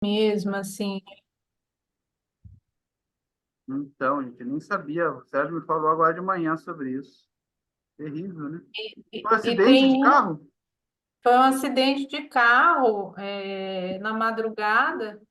mesmo, assim. Então, gente, eu nem sabia. O Sérgio me falou agora de manhã sobre isso. Terrível, né? E, Foi um e acidente de tem um, carro? foi um acidente de carro na madrugada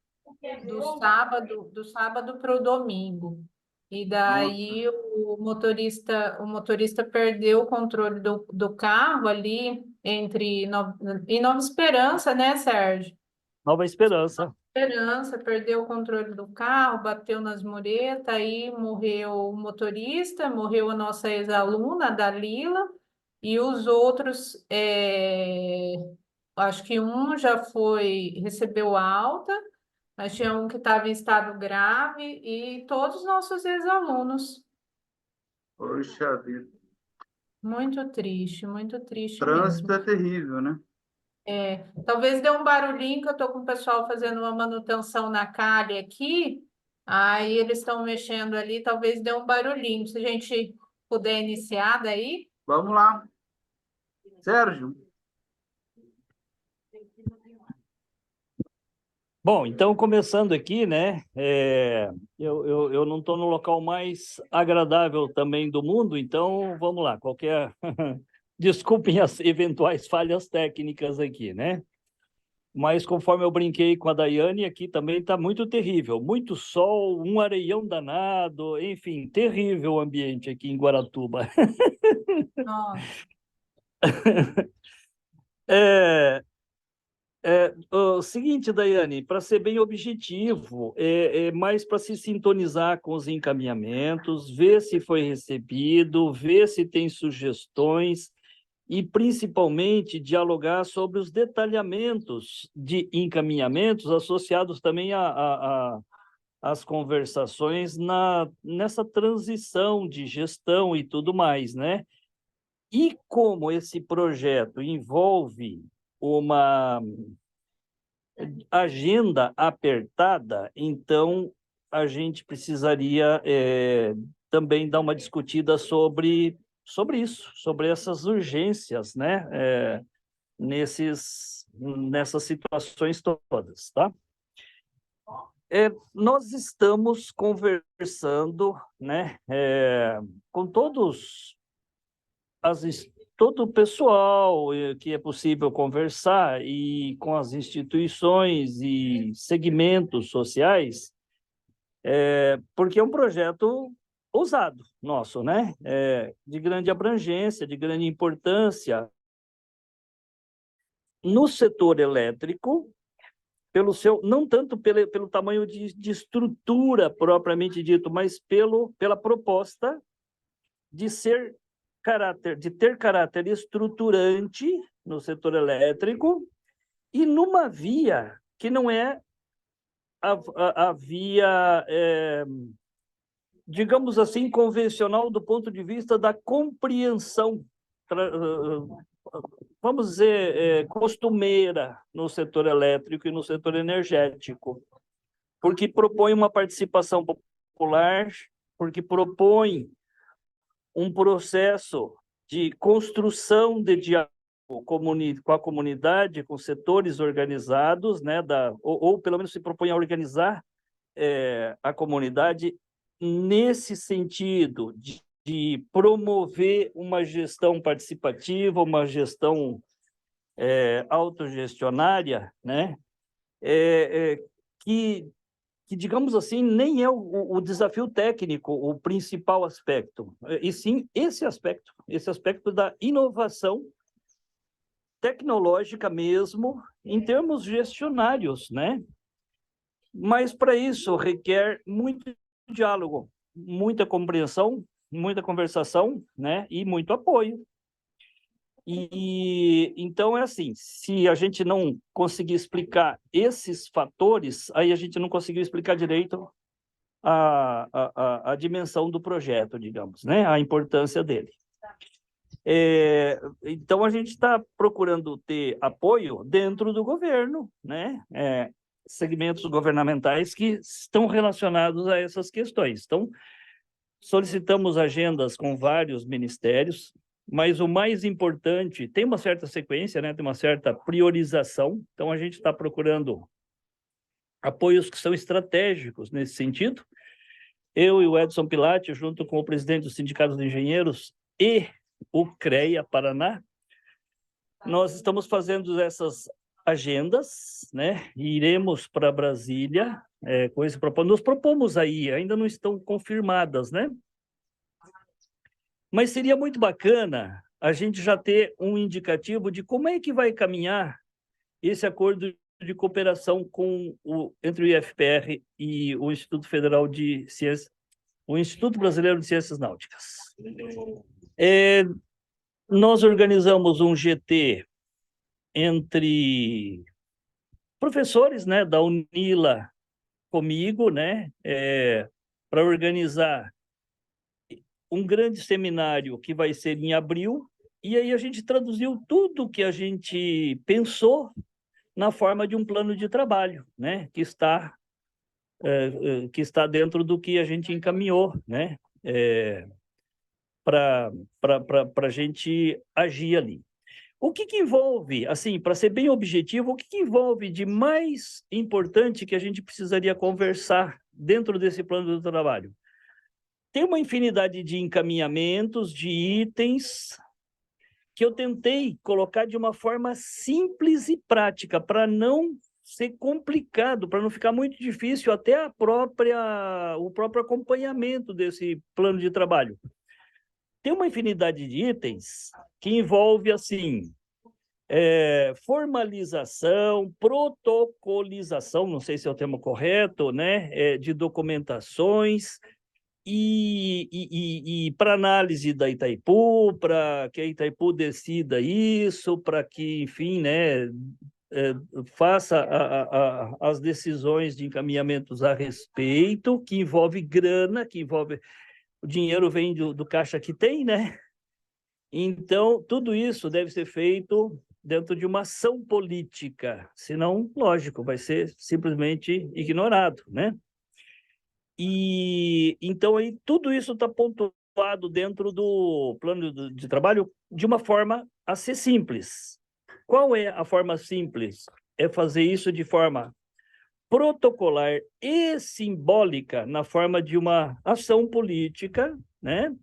do sábado para o domingo. E Nossa. daí o motorista perdeu o controle do carro ali em Nova Esperança, né, Sérgio? Nova Esperança. Esperança, perdeu o controle do carro, bateu nas muretas, aí morreu o motorista, morreu a nossa ex-aluna, a Dalila, e os outros, acho que um já recebeu alta, mas tinha um que estava em estado grave, e todos os nossos ex-alunos. Poxa vida. Muito triste Trânsito mesmo. é terrível, né? Talvez dê um barulhinho que eu estou com o pessoal fazendo uma manutenção na calha aqui. Aí eles estão mexendo ali, talvez dê um barulhinho. Se a gente puder iniciar daí. Vamos lá. Sérgio, Bom, então, começando aqui, né? Eu não estou no local mais agradável também do mundo, então vamos lá. Qualquer. Desculpem as eventuais falhas técnicas aqui, né? Mas conforme eu brinquei com a Daiane, aqui também está muito terrível. Muito sol, um areião danado, enfim, terrível o ambiente aqui em Guaratuba. Nossa, É, o seguinte, Daiane, para ser bem objetivo, é mais para se sintonizar com os encaminhamentos, ver se foi recebido, ver se tem sugestões e, principalmente, dialogar sobre os detalhamentos de encaminhamentos associados também às conversações nessa transição de gestão e tudo mais, né? E como esse projeto envolve uma agenda apertada, então a gente precisaria também dar uma discutida sobre isso, sobre essas urgências, né? Nessas situações todas, tá? Nós estamos conversando, né, com as, todo o pessoal que é possível conversar e com as instituições e segmentos sociais, porque é um projeto ousado nosso, né? De grande abrangência, de grande importância no setor elétrico, pelo seu, não tanto pelo tamanho de estrutura propriamente dito, mas pela proposta de de ter caráter estruturante no setor elétrico e numa via que não é a via, digamos assim, convencional do ponto de vista da compreensão, vamos dizer, costumeira no setor elétrico e no setor energético, porque propõe uma participação popular, porque propõe um processo de construção de diálogo com a comunidade, com setores organizados, né, ou pelo menos se propõe a organizar a comunidade nesse sentido de promover uma gestão participativa, uma gestão autogestionária, né, é, é, que digamos assim, nem é o desafio técnico o principal aspecto, e sim esse aspecto da inovação tecnológica mesmo, em termos gestionários, né? Mas para isso requer muito diálogo, muita compreensão, muita conversação, né? E muito apoio. E então é assim, se a gente não conseguir explicar esses fatores, aí a gente não conseguiu explicar direito a dimensão do projeto, digamos, né? A importância dele. Então, a gente está procurando ter apoio dentro do governo, né? Segmentos governamentais que estão relacionados a essas questões. Então, solicitamos agendas com vários ministérios, mas o mais importante, tem uma certa sequência, né? Tem uma certa priorização, então a gente está procurando apoios que são estratégicos nesse sentido. Eu e o Edson Pilati, junto com o presidente do Sindicato de Engenheiros e o CREA Paraná, nós estamos fazendo essas agendas, né? E iremos para Brasília com esse propósito. Nós propomos aí, ainda não estão confirmadas, né? Mas seria muito bacana a gente já ter um indicativo de como é que vai caminhar esse acordo de cooperação entre o IFPR e o Instituto Federal de Ciências, o Instituto Brasileiro de Ciências Náuticas. Nós organizamos um GT entre professores, né, da UNILA comigo, né, para organizar um grande seminário que vai ser em abril, e aí a gente traduziu tudo que a gente pensou na forma de um plano de trabalho, né, que está dentro do que a gente encaminhou, né, para a gente agir ali. O que envolve, assim, para ser bem objetivo, o que envolve de mais importante que a gente precisaria conversar dentro desse plano de trabalho? Tem uma infinidade de encaminhamentos, de itens, que eu tentei colocar de uma forma simples e prática, para não ser complicado, para não ficar muito difícil até o próprio acompanhamento desse plano de trabalho. Tem uma infinidade de itens que envolve, assim, formalização, protocolização, não sei se é o termo correto, né, de documentações, e para análise da Itaipu, para que a Itaipu decida isso, para que, enfim, né, faça as decisões de encaminhamentos a respeito, que envolve grana, que envolve... O dinheiro vem do caixa que tem, né? Então, tudo isso deve ser feito dentro de uma ação política, senão, lógico, vai ser simplesmente ignorado, né? E então aí tudo isso está pontuado dentro do plano de trabalho de uma forma a ser simples. Qual é a forma simples? É fazer isso de forma protocolar e simbólica, na forma de uma ação política, né?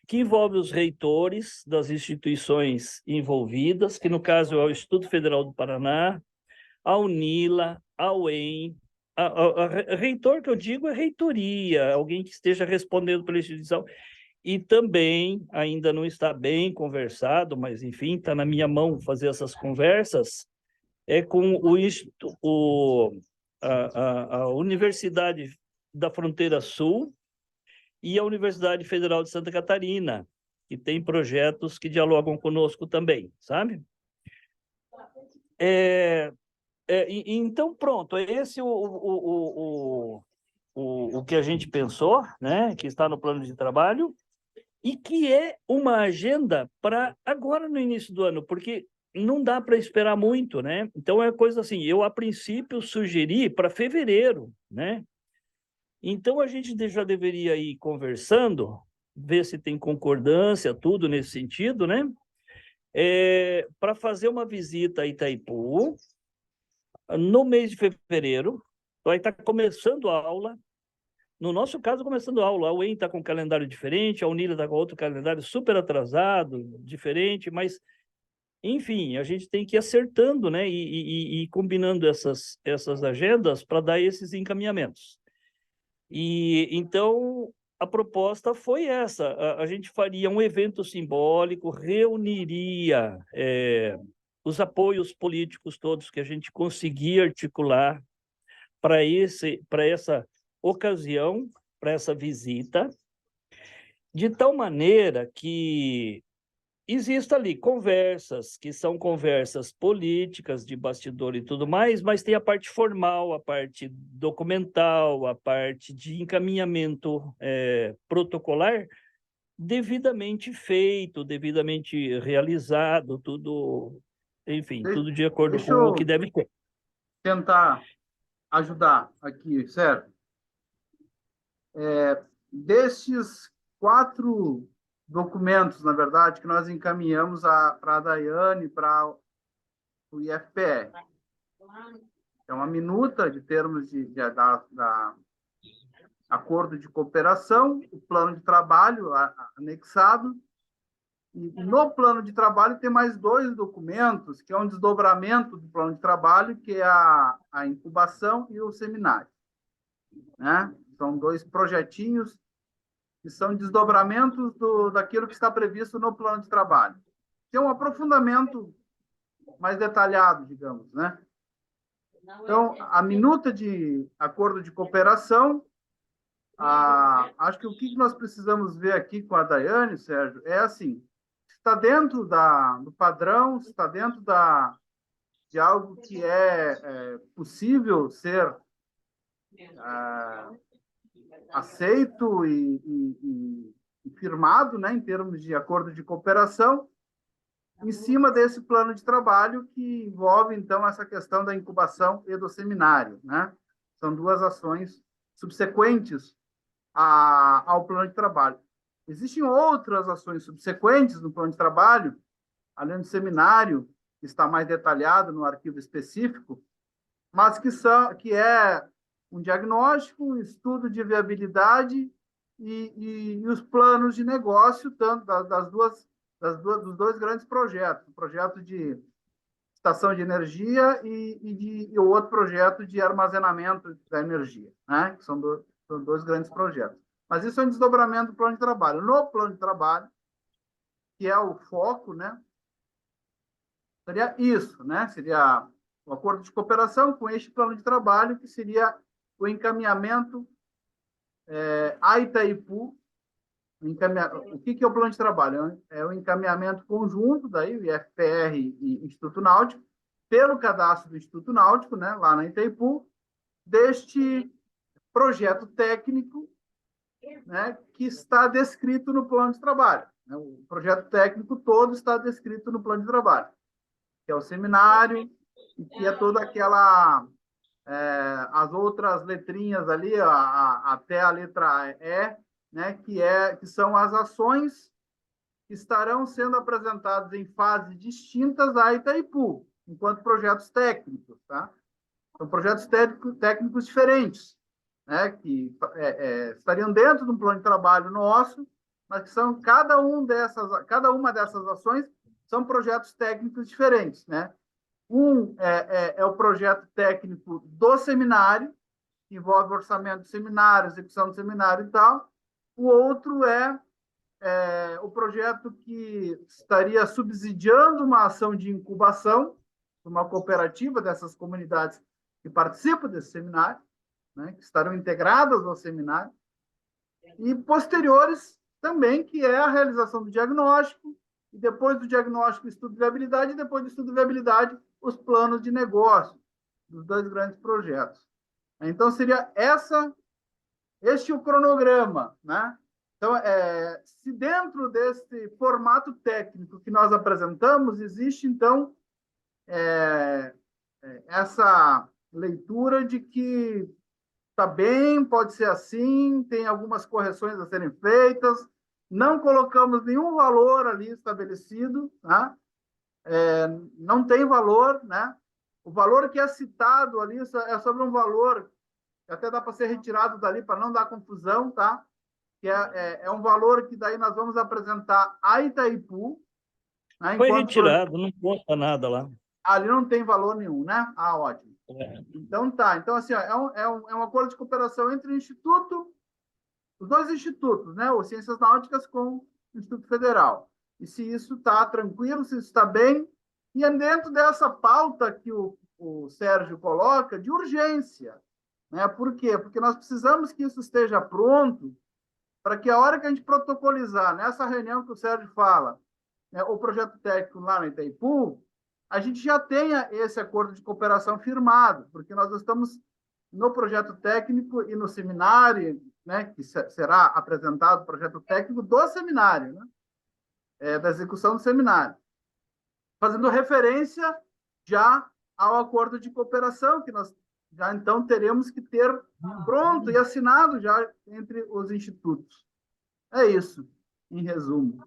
Que envolve os reitores das instituições envolvidas, que no caso é o Instituto Federal do Paraná, a UNILA, a UEM. Reitor que eu digo é reitoria, alguém que esteja respondendo pela instituição. E também, ainda não está bem conversado, mas enfim, está na minha mão fazer essas conversas, com a Universidade da Fronteira Sul e a Universidade Federal de Santa Catarina, que tem projetos que dialogam conosco também, sabe? Então, pronto, é esse o que a gente pensou, né? Que está no plano de trabalho, e que é uma agenda para agora no início do ano, porque não dá para esperar muito, né? Então, é coisa assim, eu, a princípio, sugeri para fevereiro, né? Então, a gente já deveria ir conversando, ver se tem concordância, tudo nesse sentido, né? Para fazer uma visita a Itaipu, no mês de fevereiro, vai estar começando a aula. No nosso caso, começando a aula. A UEM está com um calendário diferente, a UNILA está com outro calendário super atrasado, diferente, mas, enfim, a gente tem que ir acertando, né? E combinando essas agendas para dar esses encaminhamentos. E então a proposta foi essa: a gente faria um evento simbólico, reuniria os apoios políticos todos que a gente conseguia articular para essa ocasião, para essa visita, de tal maneira que exista ali conversas, que são conversas políticas, de bastidor e tudo mais, mas tem a parte formal, a parte documental, a parte de encaminhamento protocolar, devidamente feito, devidamente realizado, tudo, enfim, tudo de acordo Deixa com o que eu deve ser. tentar ajudar aqui, certo? Desses 4 documentos, na verdade, que nós encaminhamos para a Daiane, para o IFPR. É uma minuta de termos da acordo de cooperação, o plano de trabalho anexado, e no plano de trabalho tem mais 2 documentos, que é um desdobramento do plano de trabalho, que é a incubação e o seminário, né? São 2 projetinhos que são desdobramentos daquilo que está previsto no plano de trabalho. Tem um aprofundamento mais detalhado, digamos, né? Então, a minuta de acordo de cooperação, acho que o que nós precisamos ver aqui com a Daiane, Sérgio, é assim, está dentro do padrão, está dentro de algo que é possível ser aceito e firmado, né, em termos de acordo de cooperação, em cima desse plano de trabalho que envolve, então, essa questão da incubação e do seminário, né? São 2 ações subsequentes ao plano de trabalho. Existem outras ações subsequentes no plano de trabalho, além do seminário, que está mais detalhado no arquivo específico, mas que é um diagnóstico, um estudo de viabilidade e os planos de negócio, tanto dos 2 grandes projetos, o projeto de estação de energia e o outro projeto de armazenamento da energia, né? Que são 2 grandes projetos. Mas isso é um desdobramento do plano de trabalho. No plano de trabalho, que é o foco, né? Seria isso, né? Seria o acordo de cooperação com este plano de trabalho, que seria o encaminhamento a Itaipu. O que é o plano de trabalho? É o encaminhamento conjunto, daí, o IFPR e Instituto Náutico, pelo cadastro do Instituto Náutico, né, lá na Itaipu, deste projeto técnico, né, que está descrito no plano de trabalho. O projeto técnico todo está descrito no plano de trabalho, que é o seminário, e que é toda aquela... as outras letrinhas ali, até a letra E, né, que são as ações que estarão sendo apresentadas em fases distintas à Itaipu, enquanto projetos técnicos, tá? São projetos técnicos diferentes, né, que estariam dentro de um plano de trabalho nosso, mas que são cada uma dessas ações são projetos técnicos diferentes, né? Um é o projeto técnico do seminário, que envolve orçamento do seminário, execução do seminário e tal. O outro é o projeto que estaria subsidiando uma ação de incubação, uma cooperativa dessas comunidades que participam desse seminário, né, que estarão integradas ao seminário, e posteriores também, que é a realização do diagnóstico, e depois do diagnóstico, estudo de viabilidade, e depois do estudo de viabilidade, os planos de negócio dos 2 grandes projetos. Então, seria este o cronograma, né? Então, se dentro desse formato técnico que nós apresentamos, existe, então, essa leitura de que está bem, pode ser assim, tem algumas correções a serem feitas, não colocamos nenhum valor ali estabelecido, tá? Não tem valor, né? O valor que é citado ali é sobre um valor que até dá para ser retirado dali para não dar confusão, tá? Que é um valor que daí nós vamos apresentar a Itaipu, né? Foi retirado, não conta nada lá. Ali não tem valor nenhum, né? Ah, ótimo. É. Então tá. Então, assim, ó, é um acordo de cooperação entre o Instituto, os 2 institutos, né? O Ciências Náuticas com o Instituto Federal. E se isso está tranquilo, se isso está bem, e é dentro dessa pauta que o Sérgio coloca de urgência, né? Por quê? Porque nós precisamos que isso esteja pronto para que a hora que a gente protocolizar, nessa reunião que o Sérgio fala, né, o projeto técnico lá na Itaipu, a gente já tenha esse acordo de cooperação firmado, porque nós estamos no projeto técnico e no seminário, né, que será apresentado o projeto técnico do seminário, né, da execução do seminário, fazendo referência já ao acordo de cooperação, que nós já então teremos que ter pronto e assinado já entre os institutos. É isso, em resumo.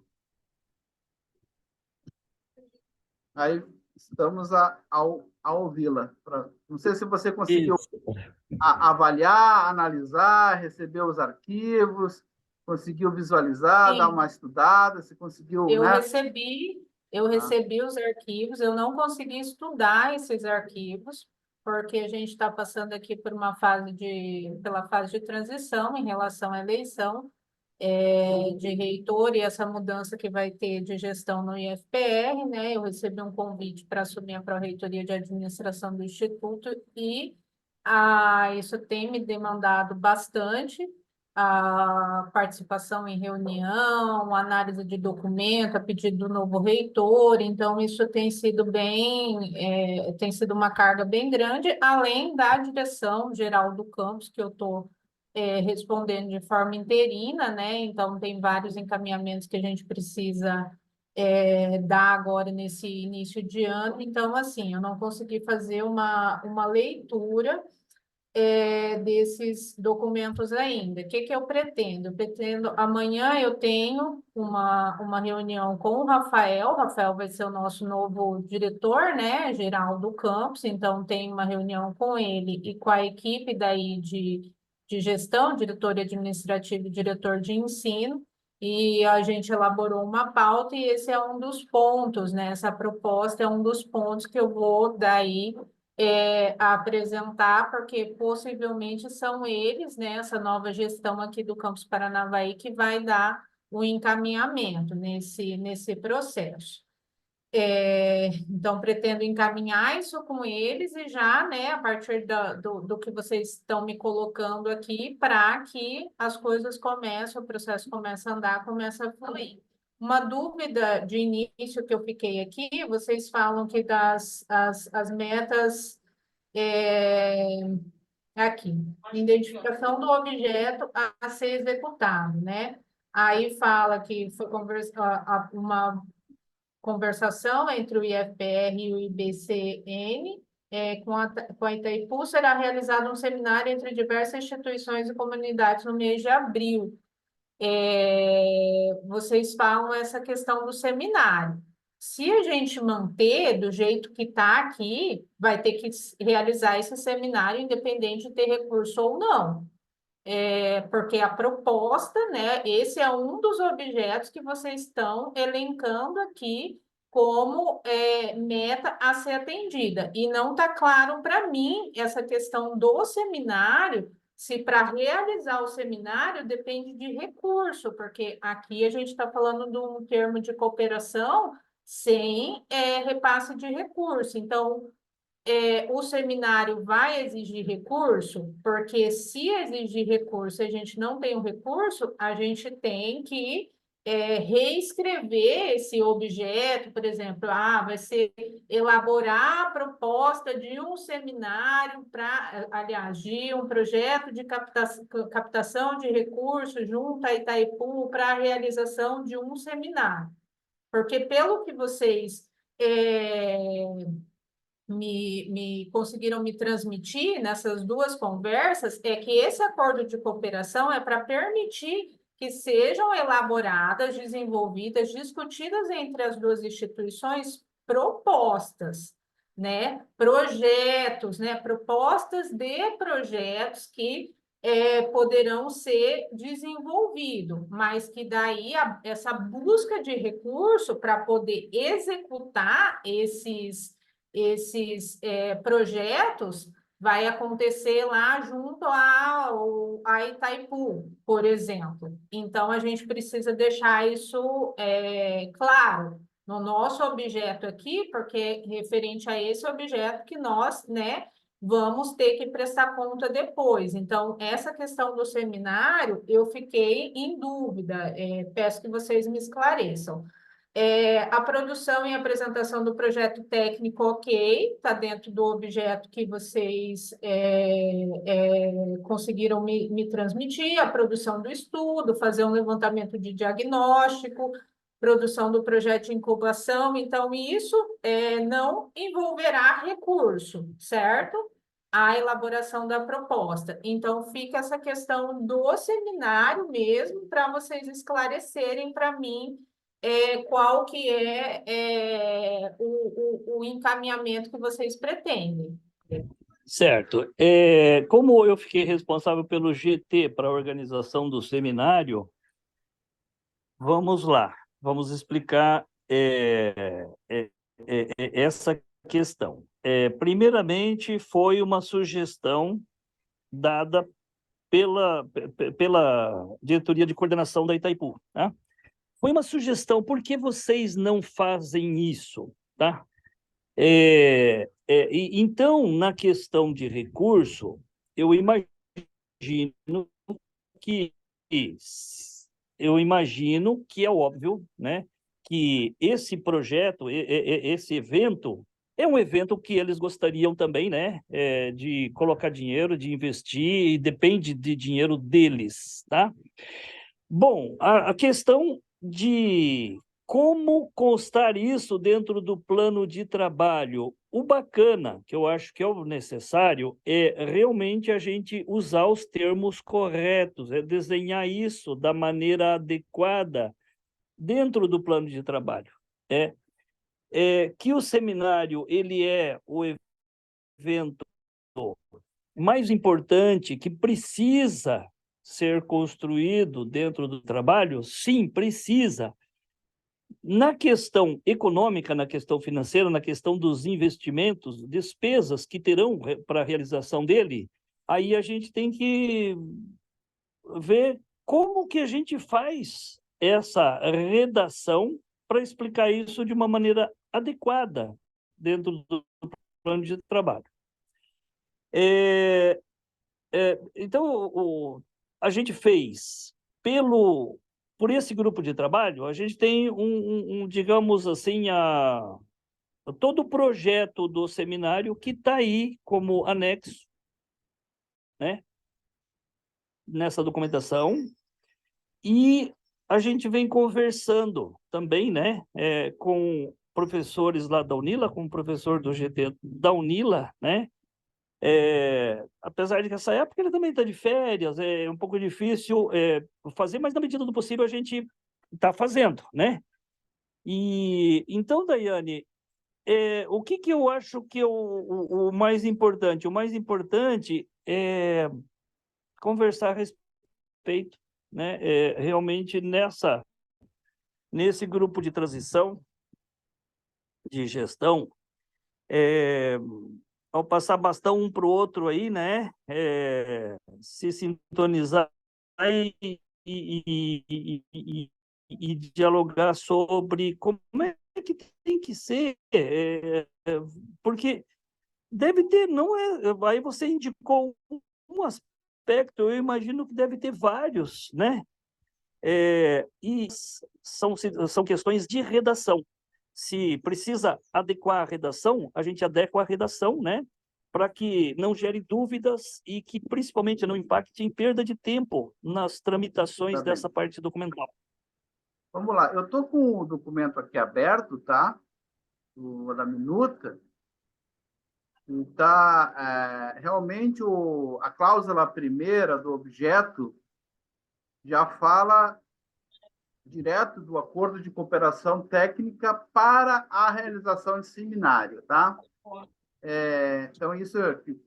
Aí estamos ao a ouvi-la. Não sei se você conseguiu Isso. avaliar, analisar, receber os arquivos, conseguiu visualizar, dar uma Sim, estudada, se conseguiu, eu né? recebi, eu Tá? recebi os arquivos, eu não consegui estudar esses arquivos, porque a gente está passando aqui por pela fase de transição em relação à eleição de reitor e essa mudança que vai ter de gestão no IFPR, né? Eu recebi um convite para assumir a pró-reitoria de administração do Instituto e isso tem me demandado bastante a participação em reunião, análise de documento, a pedido do novo reitor, então isso tem sido tem sido uma carga bem grande, além da direção geral do campus, que eu estou respondendo de forma interina, né? Então tem vários encaminhamentos que a gente precisa dar agora nesse início de ano, então assim, eu não consegui fazer uma leitura desses documentos ainda. O que que eu pretendo? Eu pretendo, amanhã eu tenho uma reunião com o Rafael vai ser o nosso novo diretor, né, geral do campus, então tem uma reunião com ele e com a equipe daí de gestão, diretor administrativo e diretor de ensino, e a gente elaborou uma pauta e esse é um dos pontos, né, essa proposta é um dos pontos que eu vou daí a apresentar, porque possivelmente são eles, né, essa nova gestão aqui do Campus Paranavaí, que vai dar o encaminhamento nesse processo. Então, pretendo encaminhar isso com eles e já, né, a partir do que vocês estão me colocando aqui, para que as coisas comecem, o processo comece a andar, comece a fluir. Uma dúvida de início que eu fiquei aqui, vocês falam que as metas é, aqui, identificação do objeto a ser executado, né? Aí fala que foi uma conversação entre o IFPR e o IBCN, com a Itaipu, será realizado um seminário entre diversas instituições e comunidades no mês de abril. Vocês falam essa questão do seminário. Se a gente manter do jeito que está aqui, vai ter que realizar esse seminário, independente de ter recurso ou não. Porque a proposta, né? Esse é um dos objetos que vocês estão elencando aqui como meta a ser atendida. E não está claro para mim essa questão do seminário, se para realizar o seminário depende de recurso, porque aqui a gente está falando de um termo de cooperação sem repasse de recurso. Então, o seminário vai exigir recurso, porque se exigir recurso e a gente não tem o recurso, a gente tem que reescrever esse objeto, por exemplo, vai ser elaborar a proposta de um seminário aliás, de um projeto de captação de recursos junto a Itaipu para a realização de um seminário. Porque pelo que vocês conseguiram me transmitir nessas duas conversas é que esse acordo de cooperação é para permitir que sejam elaboradas, desenvolvidas, discutidas entre as duas instituições propostas, né? Projetos, né? Propostas de projetos que poderão ser desenvolvidos, mas que daí essa busca de recurso para poder executar esses projetos vai acontecer lá junto a Itaipu, por exemplo. Então, a gente precisa deixar isso claro no nosso objeto aqui, porque é referente a esse objeto que nós, né, vamos ter que prestar conta depois. Então, essa questão do seminário, eu fiquei em dúvida, peço que vocês me esclareçam. A produção e apresentação do projeto técnico, ok, está dentro do objeto que vocês conseguiram me transmitir, a produção do estudo, fazer um levantamento de diagnóstico, produção do projeto de incubação, então isso não envolverá recurso, certo? A elaboração da proposta. Então, fica essa questão do seminário mesmo, para vocês esclarecerem para mim qual que o encaminhamento que vocês pretendem. Certo. Como eu fiquei responsável pelo GT para a organização do seminário, vamos lá, vamos explicar essa questão. Primeiramente, foi uma sugestão dada pela diretoria de coordenação da Itaipu, tá? Foi uma sugestão, por que vocês não fazem isso, tá? Então, na questão de recurso, eu imagino que é óbvio, né, que esse projeto, esse evento, é um evento que eles gostariam também, né, de colocar dinheiro, de investir, e depende de dinheiro deles, tá? Bom, a questão de como constar isso dentro do plano de trabalho, o bacana, que eu acho que é o necessário, é realmente a gente usar os termos corretos, é desenhar isso da maneira adequada dentro do plano de trabalho. Que o seminário ele é o evento mais importante que precisa ser construído dentro do trabalho? Sim, precisa. Na questão econômica, na questão financeira, na questão dos investimentos, despesas que terão para a realização dele, aí a gente tem que ver como que a gente faz essa redação para explicar isso de uma maneira adequada dentro do plano de trabalho. Então, a gente fez por esse grupo de trabalho, a gente tem digamos assim, todo o projeto do seminário que está aí como anexo, né, nessa documentação, e a gente vem conversando também, né, com professores lá da Unila, com o professor do GT da Unila, né, apesar de que essa época ele também está de férias, é um pouco difícil fazer, mas na medida do possível a gente está fazendo, né? E então, Daiane, o que eu acho que é o mais importante? O mais importante é conversar a respeito, né? Realmente nesse grupo de transição, de gestão, ao passar bastão um para o outro aí, né? Se sintonizar e dialogar sobre como é que tem que ser, porque deve ter, não é? Aí você indicou um aspecto, eu imagino que deve ter vários, né? E são questões de redação. Se precisa adequar a redação, a gente adequa a redação, né? Para que não gere dúvidas e que principalmente não impacte em perda de tempo nas tramitações dessa parte documental. Vamos lá, eu estou com o documento aqui aberto, tá? Da minuta. E tá, realmente a cláusula primeira do objeto já fala direto do acordo de cooperação técnica para a realização de seminário, tá? Então,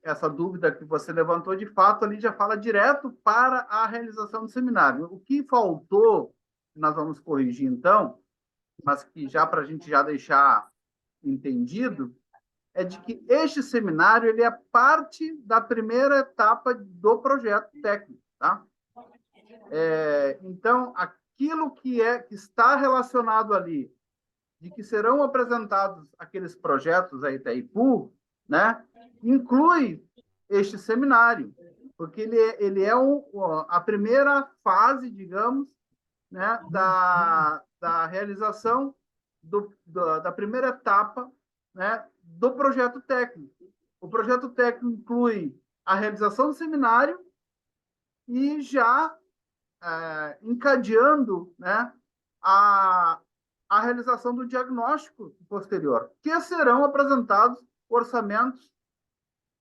essa dúvida que você levantou, de fato, ali já fala direto para a realização do seminário. O que faltou, nós vamos corrigir, então, mas que já para a gente já deixar entendido, é de que este seminário ele é parte da primeira etapa do projeto técnico, tá? Então, aquilo que está relacionado ali, de que serão apresentados aqueles projetos da Itaipu, né, inclui este seminário, porque ele é a primeira fase, digamos, né, da realização da primeira etapa, né, do projeto técnico. O projeto técnico inclui a realização do seminário e já encadeando, né, a realização do diagnóstico posterior, que serão apresentados orçamentos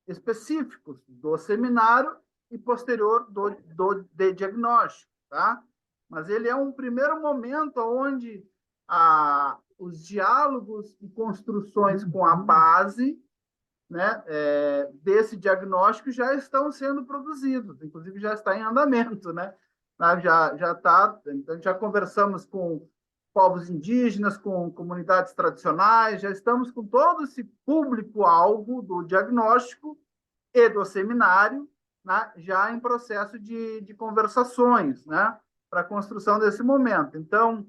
específicos do seminário e posterior de diagnóstico, tá? Mas ele é um primeiro momento onde os diálogos e construções com a base, né, desse diagnóstico já estão sendo produzidos, inclusive já está em andamento, né? Já está, então já conversamos com povos indígenas, com comunidades tradicionais, já estamos com todo esse público-alvo do diagnóstico e do seminário, né, já em processo de conversações, né, para a construção desse momento. Então,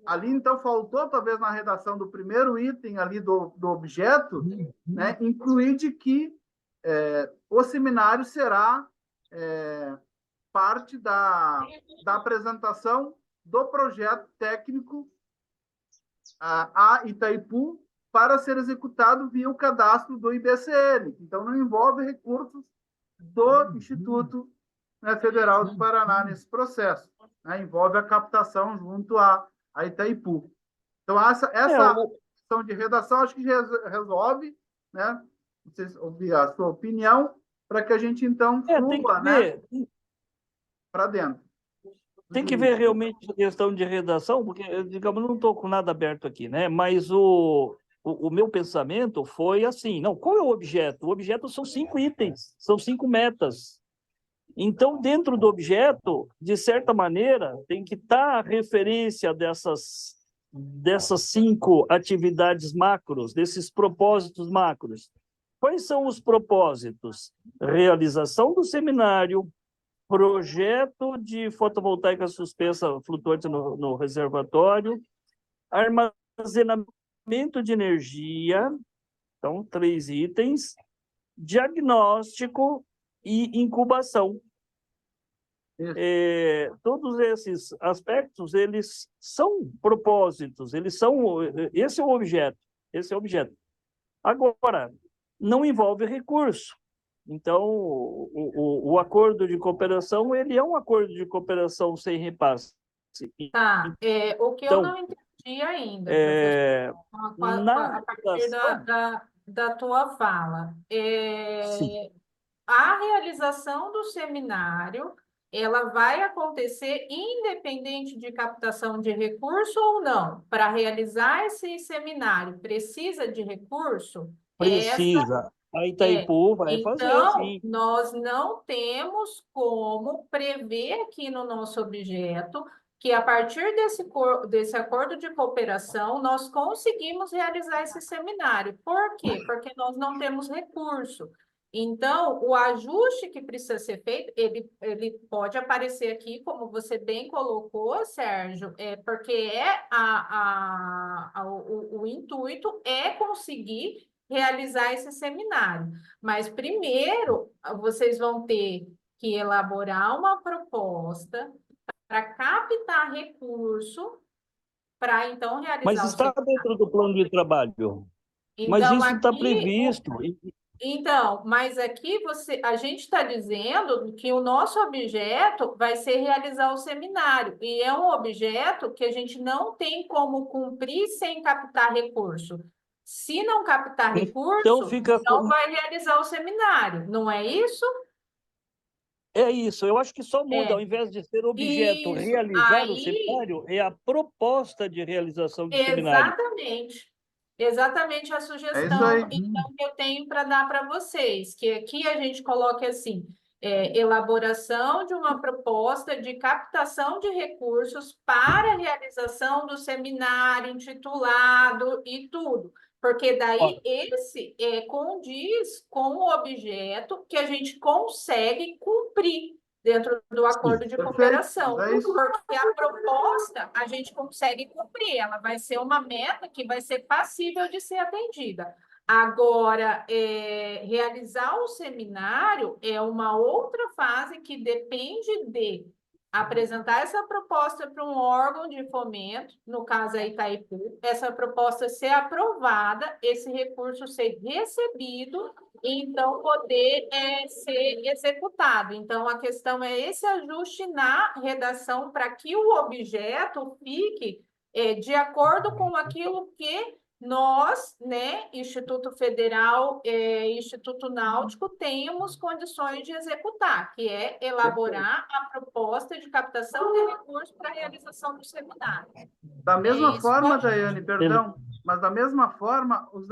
ali, então, faltou, talvez, na redação do primeiro item ali do objeto, né, incluir de que o seminário será parte da apresentação do projeto técnico a Itaipu para ser executado via o cadastro do IBCN. Então, não envolve recursos do Instituto, né, Federal do Paraná nesse processo, né? Envolve a captação junto a Itaipu. Então, essa questão de redação, acho que resolve, né? Vocês ouvir a sua opinião, para que a gente, então, flua, né, para dentro. Tem que ver realmente a questão de redação, porque, digamos, não estou com nada aberto aqui, né? Mas o meu pensamento foi assim, não, qual é o objeto? O objeto são 5 itens, são 5 metas. Então, dentro do objeto, de certa maneira, tem que estar a referência dessas 5 atividades macros, desses propósitos macros. Quais são os propósitos? Realização do seminário, projeto de fotovoltaica suspensa flutuante no reservatório, armazenamento de energia, então 3 itens, diagnóstico e incubação. Todos esses aspectos, eles são propósitos, esse é o objeto, Agora, não envolve recurso. Então, o acordo de cooperação, ele é um acordo de cooperação sem repasse. Tá, o que eu não entendi ainda, professor, a partir da tua fala, a realização do seminário, ela vai acontecer independente de captação de recurso ou não? Para realizar esse seminário, precisa de recurso? Precisa. A Itaipu vai fazer, sim. Então, nós não temos como prever aqui no nosso objeto que, a partir desse acordo de cooperação, nós conseguimos realizar esse seminário. Por quê? Porque nós não temos recurso. Então, o ajuste que precisa ser feito, ele pode aparecer aqui, como você bem colocou, Sérgio, porque o intuito é conseguir realizar esse seminário. Mas, primeiro, vocês vão ter que elaborar uma proposta para captar recurso para, então, realizar Mas está dentro do plano de trabalho. Então, mas isso está previsto. Então, mas aqui a gente está dizendo que o nosso objeto vai ser realizar o seminário, e é um objeto que a gente não tem como cumprir sem captar recurso. Se não captar recurso, então não vai realizar o seminário, não é isso? É isso, eu acho que só muda, ao invés de ser objeto Isso. realizar o seminário, é a proposta de realização do seminário. Exatamente a sugestão então, que eu tenho para dar para vocês, que aqui a gente coloque assim, elaboração de uma proposta de captação de recursos para a realização do seminário intitulado e tudo, porque daí esse condiz com o objeto que a gente consegue cumprir dentro do acordo de cooperação, porque a proposta a gente consegue cumprir, ela vai ser uma meta que vai ser passível de ser atendida. Agora, realizar o seminário é uma outra fase que depende de apresentar essa proposta para um órgão de fomento, no caso a Itaipu, essa proposta ser aprovada, esse recurso ser recebido e então poder ser executado. Então, a questão é esse ajuste na redação para que o objeto fique de acordo com aquilo que nós, né, Instituto Federal, Instituto Náutico, temos condições de executar, que é elaborar a proposta de captação de recursos para a realização do seminário. Da mesma isso. forma, Daiane, perdão, mas da mesma forma, os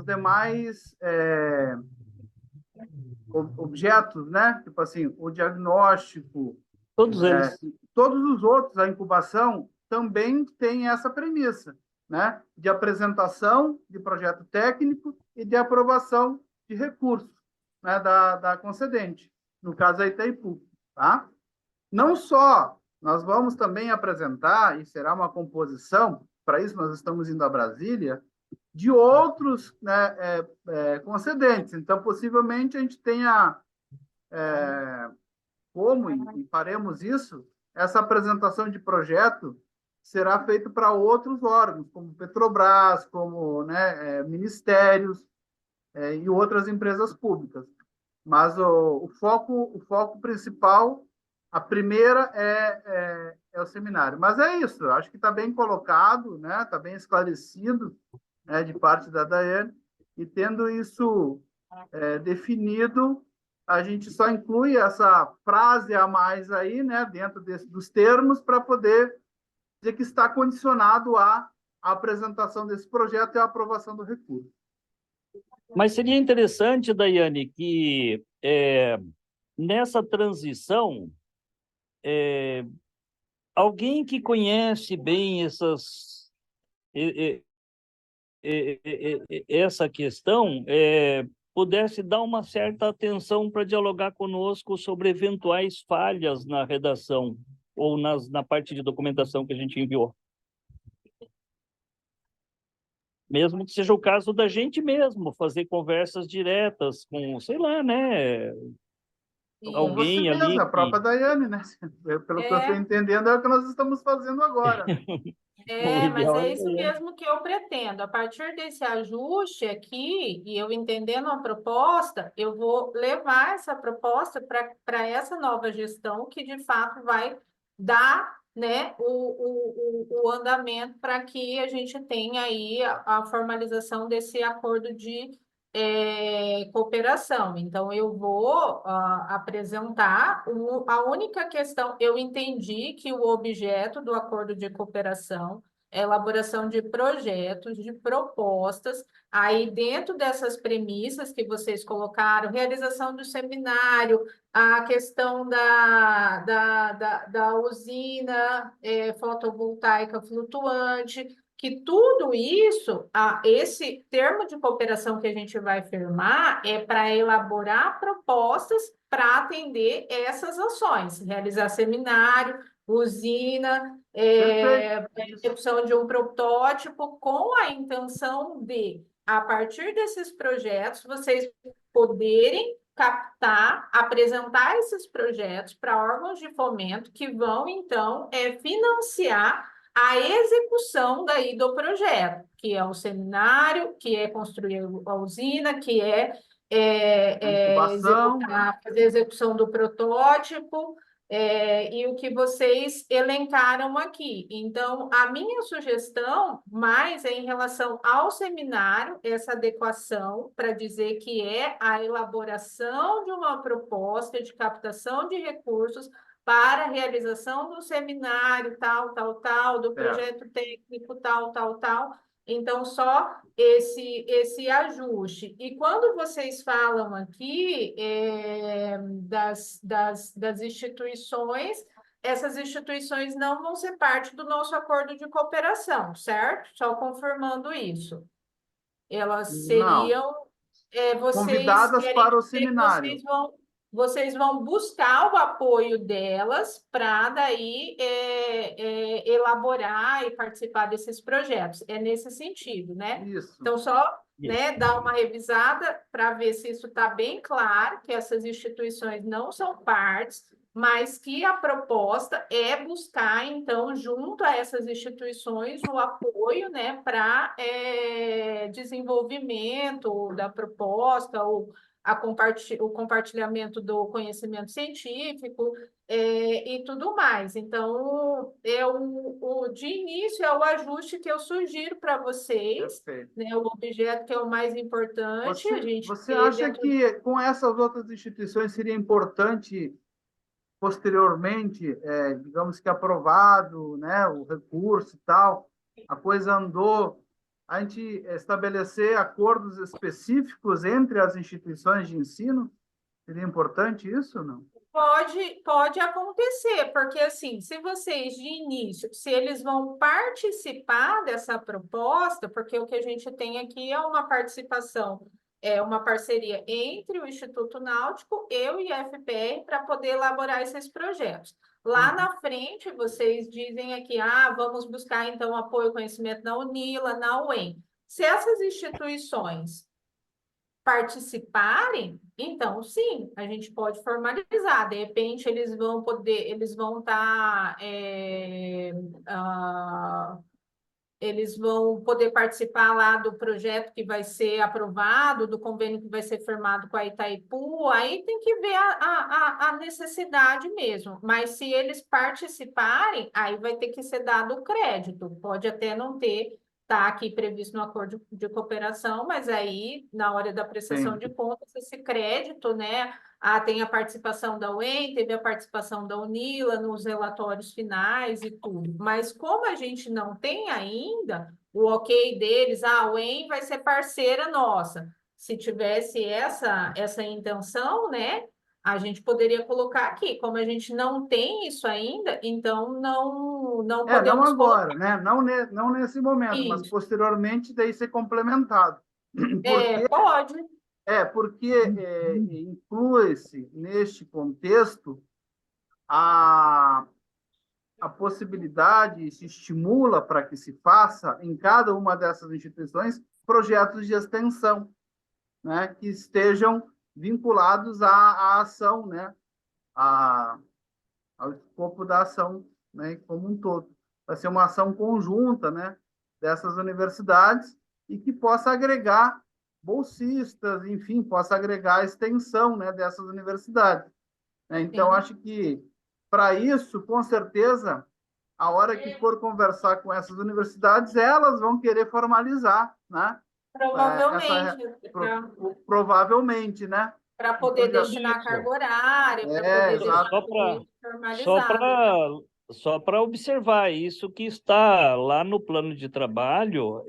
demais objetos, né? Tipo assim, o diagnóstico, Todos eles. todos os outros, a incubação, também tem essa premissa, né? De apresentação de projeto técnico e de aprovação de recursos, né? Da concedente, no caso a Itaipu, tá? Não só, nós vamos também apresentar, e será uma composição, para isso nós estamos indo a Brasília, de outros, né, concedentes. Então, possivelmente, a gente tenha como, e faremos isso, essa apresentação de projeto será feita para outros órgãos, como Petrobras, como, né, ministérios e outras empresas públicas. Mas o foco principal, a primeira é o seminário. Mas é isso, acho que está bem colocado, né? Está bem esclarecido, né, de parte da Daiane, e tendo isso definido, a gente só inclui essa frase a mais aí, né, dentro dos termos, para poder dizer que está condicionado à apresentação desse projeto e à aprovação do recurso. Mas seria interessante, Daiane, que nessa transição, alguém que conhece bem essa questão pudesse dar uma certa atenção para dialogar conosco sobre eventuais falhas na redação ou na parte de documentação que a gente enviou. Mesmo que seja o caso da gente mesmo, fazer conversas diretas com, sei lá, né? Alguém Você ali mesmo, a própria Daiane, né? Pelo que eu estou entendendo, é o que nós estamos fazendo agora. O Mas ideal é é isso mesmo que eu pretendo. A partir desse ajuste aqui, e eu entendendo a proposta, eu vou levar essa proposta para essa nova gestão que, de fato, vai dar, né, o andamento para que a gente tenha aí a formalização desse acordo de cooperação. Então, eu vou apresentar a única questão. Eu entendi que o objeto do acordo de cooperação é elaboração de projetos, de propostas. Aí, dentro dessas premissas que vocês colocaram, realização do seminário, a questão da usina fotovoltaica flutuante, que tudo isso, esse termo de cooperação que a gente vai firmar é para elaborar propostas para atender essas ações, realizar seminário, usina, execução de um protótipo, com a intenção de, a partir desses projetos, vocês poderem captar, apresentar esses projetos para órgãos de fomento que vão, então, financiar a execução daí do projeto, que é o seminário, que é construir a usina, que Incubação, né? fazer a execução do protótipo, e o que vocês elencaram aqui. Então, a minha sugestão mais é em relação ao seminário, essa adequação, para dizer que é a elaboração de uma proposta de captação de recursos para a realização do seminário, tal, do projeto técnico, tal. Então, só esse ajuste. E quando vocês falam aqui das instituições, essas instituições não vão ser parte do nosso acordo de cooperação, certo? Só confirmando isso. Elas Não. seriam... vocês Convidadas querem para o dizer que seminário. vocês vão buscar o apoio delas para daí elaborar e participar desses projetos. É nesse sentido, né? Isso. Então, só né, dar uma revisada para ver se isso está bem claro, que essas instituições não são partes, mas que a proposta é buscar, então, junto a essas instituições, o apoio, né, para desenvolvimento da proposta ou o compartilhamento do conhecimento científico e tudo mais. Então, de início, é o ajuste que eu sugiro para vocês, Perfeito. né? O objeto que é o mais importante, a gente Você ter acha dentro. que com essas outras instituições seria importante, posteriormente, digamos que aprovado, né, o recurso e tal, a coisa andou, a gente estabelecer acordos específicos entre as instituições de ensino? Seria importante isso, não? Pode acontecer, porque assim, se vocês de início, se eles vão participar dessa proposta, porque o que a gente tem aqui é uma participação, é uma parceria entre o Instituto Náutico e o IFPR para poder elaborar esses projetos. Lá na frente, vocês dizem aqui, vamos buscar então apoio e conhecimento na UNILA, na UEM. Se essas instituições participarem, então sim, a gente pode formalizar. De repente, eles vão estar, eles vão poder participar lá do projeto que vai ser aprovado, do convênio que vai ser firmado com a Itaipu, aí tem que ver a necessidade mesmo. Mas se eles participarem, aí vai ter que ser dado o crédito. Pode até não ter, está aqui previsto no acordo de cooperação, mas aí, na hora da prestação Sim. de contas, esse crédito, né? Tem a participação da UEM, teve a participação da UNILA nos relatórios finais e tudo. Mas como a gente não tem ainda o ok deles, a UEM vai ser parceira nossa. Se tivesse essa intenção, né? A gente poderia colocar aqui. Como a gente não tem isso ainda, então não Não podemos colocar agora, né? Não nesse momento, mas isso. posteriormente daí ser complementado. Porque Pode. inclui-se neste contexto a possibilidade, se estimula para que se faça em cada uma dessas instituições projetos de extensão, né, que estejam vinculados à ação, né, ao escopo da ação, né, como um todo. Vai ser uma ação conjunta, né, dessas universidades e que possa agregar bolsistas, enfim, possa agregar a extensão, né, dessas universidades. Então, Sim. acho que, para isso, com certeza, a hora que for conversar com essas universidades, elas vão querer formalizar, né? Provavelmente, Provavelmente, né? para Um poder projeto. destinar carga Isso. horária, para poder deixar Exato. tudo isso Só formalizado. para só para observar isso que está lá no plano de trabalho,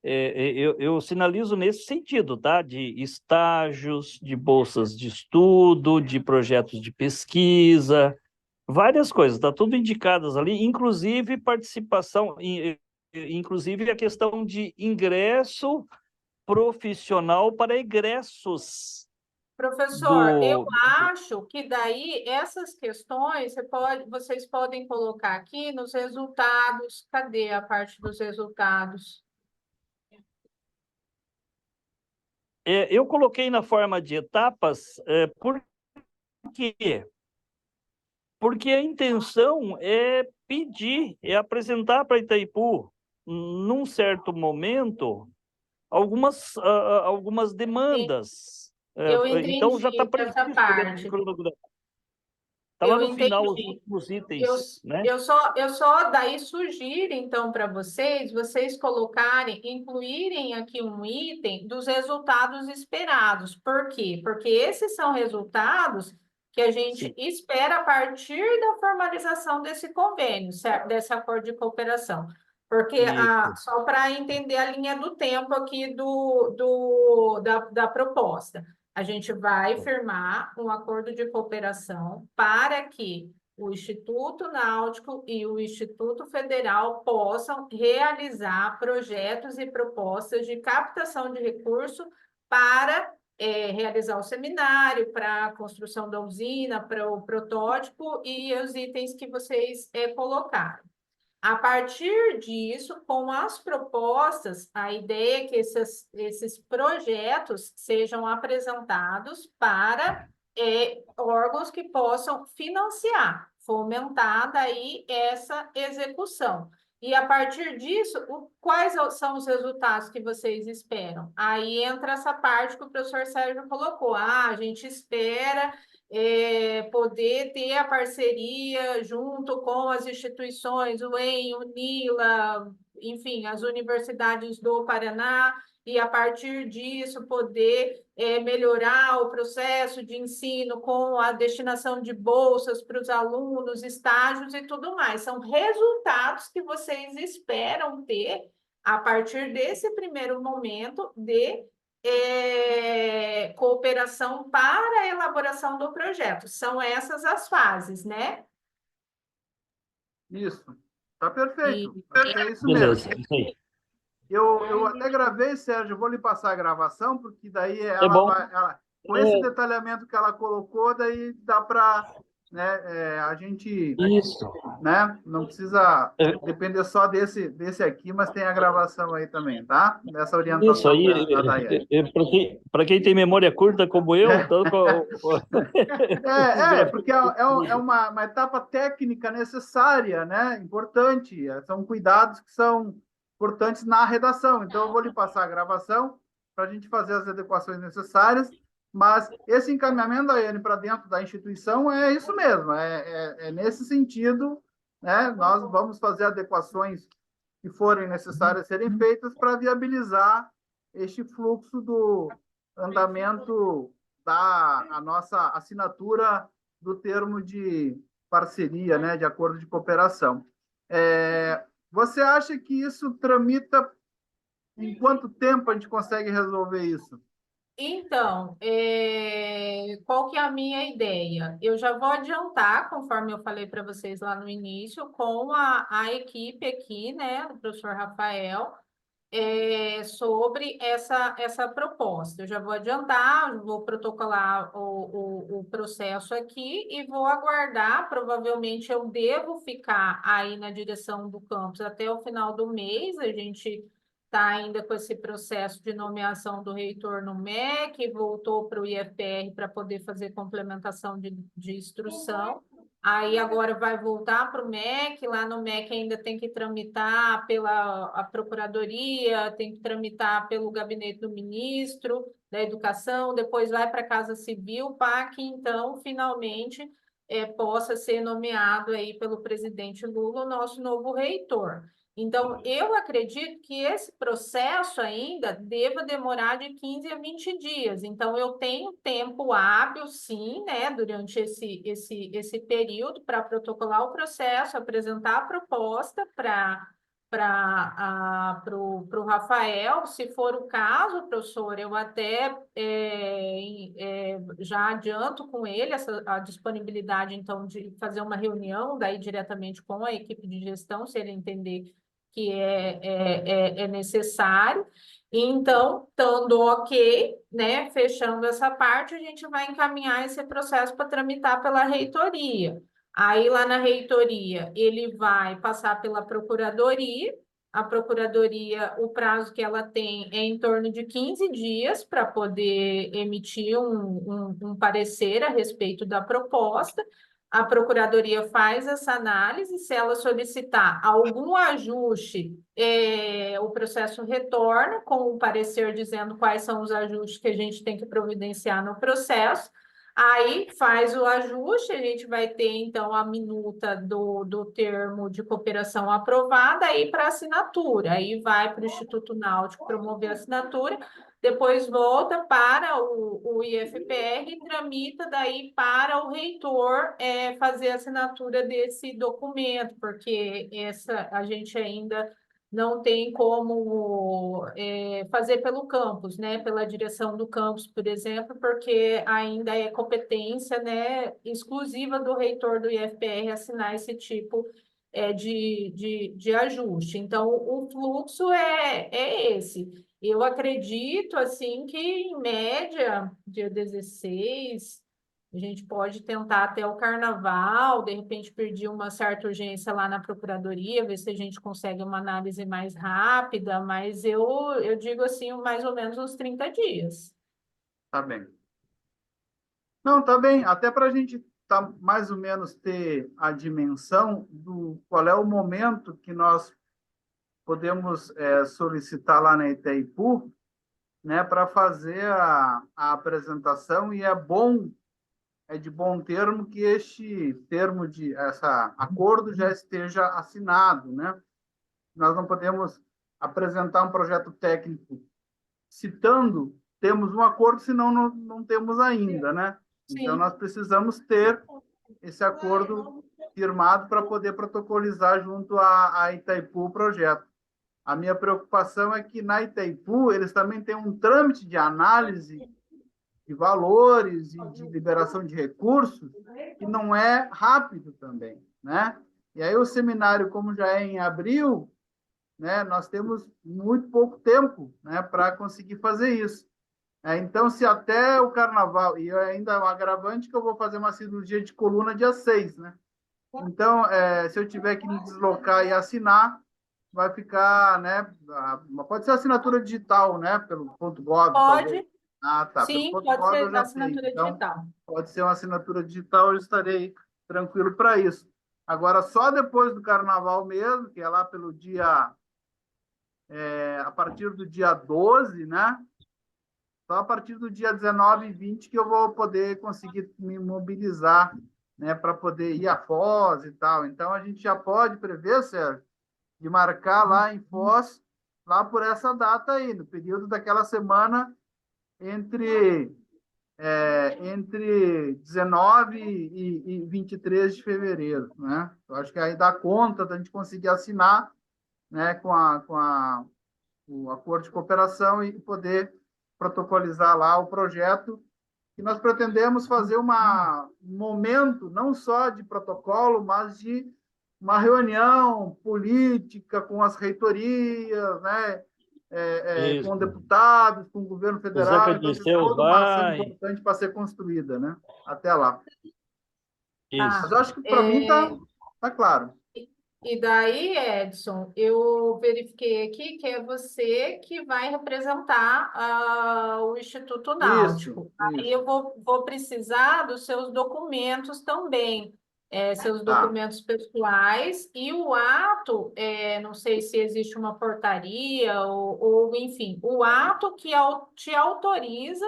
eu sinalizo nesse sentido, tá? De estágios, de bolsas de estudo, de projetos de pesquisa, várias coisas, está tudo indicadas ali, inclusive participação, inclusive a questão de ingresso profissional para egressos Professor, eu do. acho que daí essas questões vocês podem colocar aqui nos resultados. Cadê a parte dos resultados? Eu coloquei na forma de etapas, por quê? Porque a intenção é pedir, é apresentar para Itaipu, num certo momento, algumas Sim, demandas. eu Então, já está entendi essa previsto dentro do parte. cronograma. Está lá Eu no final, os entendi. últimos Eu, itens, né? eu só daí sugiro, então, para vocês colocarem, incluírem aqui um item dos resultados esperados. Por quê? Porque esses são resultados que a gente Sim. espera a partir da formalização desse convênio, certo? Desse acordo de cooperação. Porque, Isso. só para entender a linha do tempo aqui da proposta. A gente vai firmar um acordo de cooperação para que o Instituto Náutico e o Instituto Federal possam realizar projetos e propostas de captação de recurso para realizar o seminário, para a construção da usina, para o protótipo e os itens que vocês colocaram. A partir disso, com as propostas, a ideia é que esses projetos sejam apresentados para órgãos que possam financiar, fomentar daí essa execução. E a partir disso, quais são os resultados que vocês esperam? Aí entra essa parte que o professor Sérgio colocou. A gente espera poder ter a parceria junto com as instituições, o EM, o NILA, enfim, as universidades do Paraná, e a partir disso poder melhorar o processo de ensino com a destinação de bolsas para os alunos, estágios e tudo mais. São resultados que vocês esperam ter a partir desse primeiro momento de cooperação para a elaboração do projeto. São essas as fases, né? Isso. Tá perfeito. E É isso Beleza, mesmo. isso aí. Eu até gravei, Sérgio, vou lhe passar a gravação, porque daí É bom. com esse detalhamento que ela colocou, daí dá para, né, a gente, Isso. né, não precisa É, depender só desse aqui, mas tem a gravação aí também, tá? Dessa isso orientação aí, da Daiane. para quem tem memória curta como eu, então, Porque é uma etapa técnica necessária, né? Importante. São cuidados que são importantes na redação. Então, eu vou lhe passar a gravação para a gente fazer as adequações necessárias. Mas esse encaminhamento, Daiane, para dentro da instituição é isso mesmo, é nesse sentido, né? Nós vamos fazer adequações que forem necessárias serem feitas para viabilizar este fluxo do andamento da nossa assinatura do termo de parceria, né, de acordo de cooperação. Você acha que isso tramita em quanto tempo a gente consegue resolver isso? Então, qual que é a minha ideia? Eu já vou adiantar, conforme eu falei para vocês lá no início, com a equipe aqui, né, do professor Rafael, sobre essa proposta. Eu já vou adiantar, vou protocolar o processo aqui e vou aguardar. Provavelmente eu devo ficar aí na direção do campus até o final do mês. A gente está ainda com esse processo de nomeação do reitor no MEC, voltou para o IFPR para poder fazer complementação de instrução. Aí agora vai voltar para o MEC, lá no MEC ainda tem que tramitar pela a Procuradoria, tem que tramitar pelo gabinete do ministro da Educação, depois vai para a Casa Civil, para que então, finalmente, possa ser nomeado aí pelo presidente Lula o nosso novo reitor. Então, eu acredito que esse processo ainda deva demorar de 15 a 20 dias. Então, eu tenho tempo hábil, sim, né, durante esse período para protocolar o processo, apresentar a proposta para o Rafael. Se for o caso, professor, eu até já adianto com ele a disponibilidade, então, de fazer uma reunião daí diretamente com a equipe de gestão, se ele entender que é necessário. Então, estando ok, né, fechando essa parte, a gente vai encaminhar esse processo para tramitar pela reitoria. Aí, lá na reitoria, ele vai passar pela procuradoria. A procuradoria, o prazo que ela tem é em torno de 15 dias para poder emitir um parecer a respeito da proposta. A Procuradoria faz essa análise, se ela solicitar algum ajuste, o processo retorna com o parecer dizendo quais são os ajustes que a gente tem que providenciar no processo. Aí faz o ajuste, a gente vai ter então a minuta do termo de cooperação aprovada aí para assinatura. Aí vai para o Instituto Náutico promover a assinatura, depois volta para o IFPR e tramita daí para o reitor fazer a assinatura desse documento, porque a gente ainda não tem como fazer pelo campus, né? Pela direção do campus, por exemplo, porque ainda é competência, né, exclusiva do reitor do IFPR assinar esse tipo de ajuste. Então, o fluxo é esse. Eu acredito, assim, que em média, dia 16, a gente pode tentar até o carnaval, de repente pedir uma certa urgência lá na procuradoria, ver se a gente consegue uma análise mais rápida, mas eu digo assim, mais ou menos uns 30 dias. Tá bem. Não, tá bem. Até para a gente mais ou menos ter a dimensão do qual é o momento que nós podemos solicitar lá na Itaipu, né, para fazer a apresentação, e é de bom termo que este termo acordo já esteja assinado, né? Nós não podemos apresentar um projeto técnico citando temos um acordo, senão não temos ainda, né? Então, Sim. nós precisamos ter esse acordo firmado para poder protocolizar junto à Itaipu o projeto. A minha preocupação é que na Itaipu eles também têm um trâmite de análise de valores e de liberação de recursos que não é rápido também, né? E aí o seminário, como já é em abril, né, nós temos muito pouco tempo, né, para conseguir fazer isso. Então, se até o carnaval, e ainda é um agravante que eu vou fazer uma cirurgia de coluna dia 6, né? Então, se eu tiver que me deslocar e assinar, vai ficar, né? Pode ser assinatura digital, né? Pelo ponto .gov, talvez. Pode, Ah, tá. Pelo sim, ponto pode .gov eu ser já sei. assinatura Então, digital. pode ser uma assinatura digital, eu estarei tranquilo para isso. Agora, só depois do carnaval mesmo, que é lá pelo dia, a partir do dia 12, né? Só a partir do dia 19 e 20 que eu vou poder conseguir me mobilizar, né, para poder ir a Foz e tal. Então, a gente já pode prever, Sérgio, de marcar lá em Foz, lá por essa data aí, no período daquela semana entre 19 e 23 de fevereiro, né? Eu acho que aí dá conta da gente conseguir assinar, né, com o acordo de cooperação e poder protocolizar lá o projeto. E nós pretendemos fazer um momento não só de protocolo, mas de uma reunião política com as reitorias, né? Com Isso. deputados, com o governo O Zeca federal. Então, tem Dirceu toda uma ação vai. importante para ser construída, né? Até lá. Mas Tá. Isso. eu acho que para mim tá claro. E daí, Edson, eu verifiquei aqui que é você que vai representar o Instituto Isso, Náutico. Aí isso. eu vou precisar dos seus documentos também, seus Tá, documentos pessoais e o ato, não sei se existe uma portaria ou enfim, o ato que te autoriza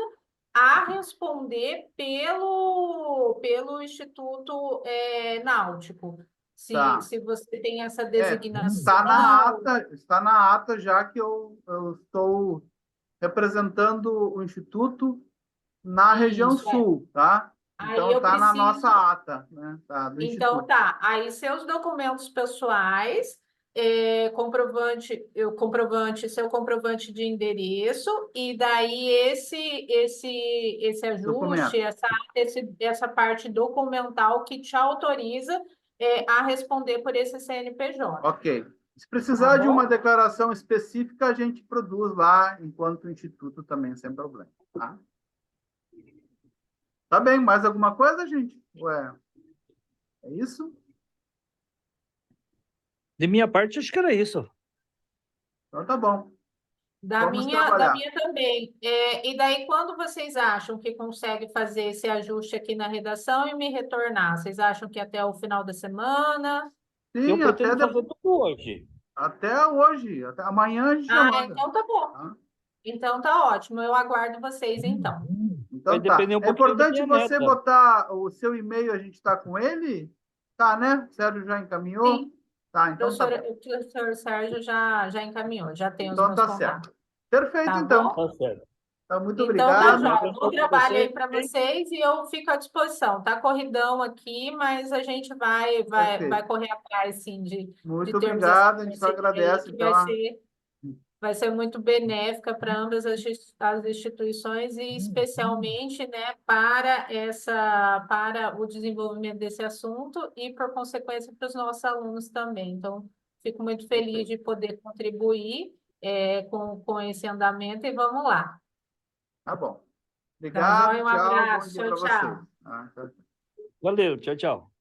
a responder pelo Instituto Náutico. tá. Se você tem essa Está na designação, ata, está na ata já que eu estou representando o Instituto na região isso, é. sul, tá? Aí Então eu está na nossa preciso. ata, né? Tá, do Então, Instituto. tá. Aí, seus documentos pessoais, seu comprovante de endereço, e daí esse ajuste, Documento. essa parte documental que te autoriza, a responder por esse CNPJ. Ok. Se Tá precisar de uma bom? declaração específica, a gente produz lá, enquanto Instituto também, sem problema. Tá? Tá bem, mais alguma coisa, gente? Ué, é isso? De minha parte, acho que era isso. Então tá bom. Da Vamos minha, da trabalhar. minha também. E daí, quando vocês acham que consegue fazer esse ajuste aqui na redação e me retornar? Vocês acham que até o final da semana? Eu Sim, pretendo fazer tudo hoje. até hoje. Até amanhã a gente já Ah, manda. então tá bom. Tá? Então tá ótimo. Eu aguardo vocês então. Vai Então tá. depender um É pouquinho da importante minha você neta. botar o seu e-mail, a gente está com ele? Tá, né? O Sérgio já encaminhou? Sim, Tá, então tá bom. o professor Sérgio já encaminhou, já tem os Então meus tá certo. contatos. Perfeito, Tá então. bom? Tá certo. Então, muito Então tá obrigado. Uma jóia. Bom abração para trabalho você. aí para vocês e eu fico à disposição. Tá corridão aqui, mas a gente vai Perfeito. correr atrás, sim, de Muito termos essa obrigado. A gente só parceria aí, agradece, que então. vai ser muito benéfica para ambas as instituições e especialmente, né, para o desenvolvimento desse assunto e, por consequência, para os nossos alunos também. Então, fico muito feliz Perfeito. de poder contribuir, com esse andamento e vamos lá. Tá bom. Tá, joia? Obrigado, Um tchau. Bom abraço. dia Tchau, para vocês. tchau. Tchau. Valeu, tchau, tchau.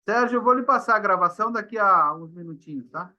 Sérgio, eu vou lhe passar a gravação daqui a uns minutinhos, tá?